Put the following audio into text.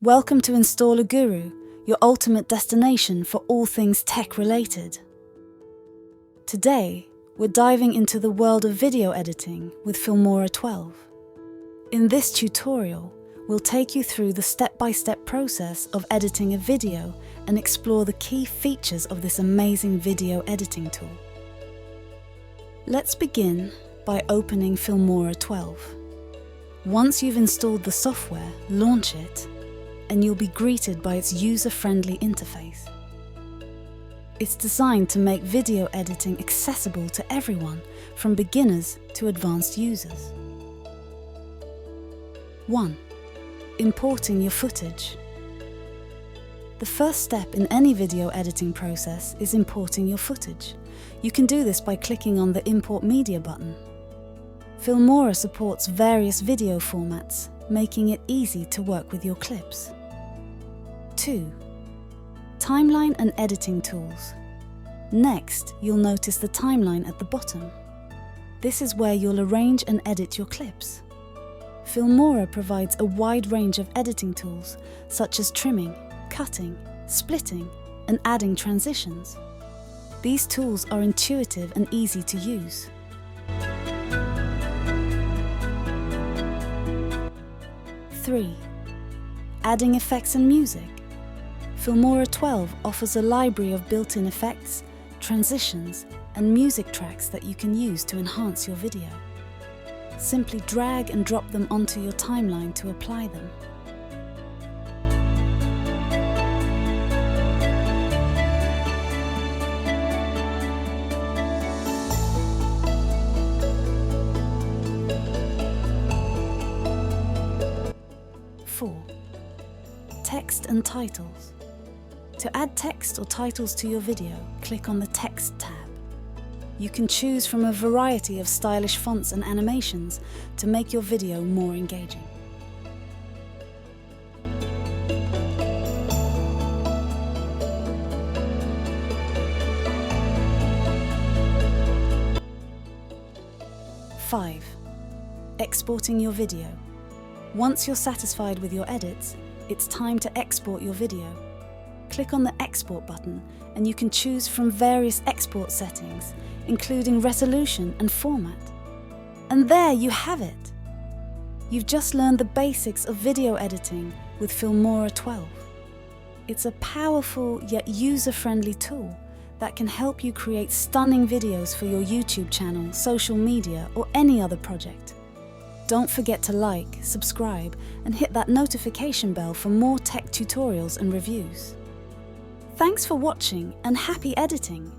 Welcome to Installer Guru, your ultimate destination for all things tech related. Today, we're diving into the world of video editing with Filmora 12. In this tutorial, we'll take you through the step-by-step process of editing a video and explore the key features of this amazing video editing tool. Let's begin by opening Filmora 12. Once you've installed the software, launch it, and you'll be greeted by its user-friendly interface. It's designed to make video editing accessible to everyone, from beginners to advanced users. 1. Importing your footage. The first step in any video editing process is importing your footage. You can do this by clicking on the Import Media button. Filmora supports various video formats, making it easy to work with your clips. 2. Timeline and editing tools. Next, you'll notice the timeline at the bottom. This is where you'll arrange and edit your clips. Filmora provides a wide range of editing tools, such as trimming, cutting, splitting, and adding transitions. These tools are intuitive and easy to use. 3. Adding effects and music. Filmora 12 offers a library of built-in effects, transitions, and music tracks that you can use to enhance your video. Simply drag and drop them onto your timeline to apply them. Text and titles. To add text or titles to your video, click on the Text tab. You can choose from a variety of stylish fonts and animations to make your video more engaging. Five. Exporting your video. Once you're satisfied with your edits, it's time to export your video. Click on the Export button and you can choose from various export settings, including resolution and format. And there you have it! You've just learned the basics of video editing with Filmora 12. It's a powerful yet user-friendly tool that can help you create stunning videos for your YouTube channel, social media, or any other project. Don't forget to like, subscribe, and hit that notification bell for more tech tutorials and reviews. Thanks for watching and happy editing!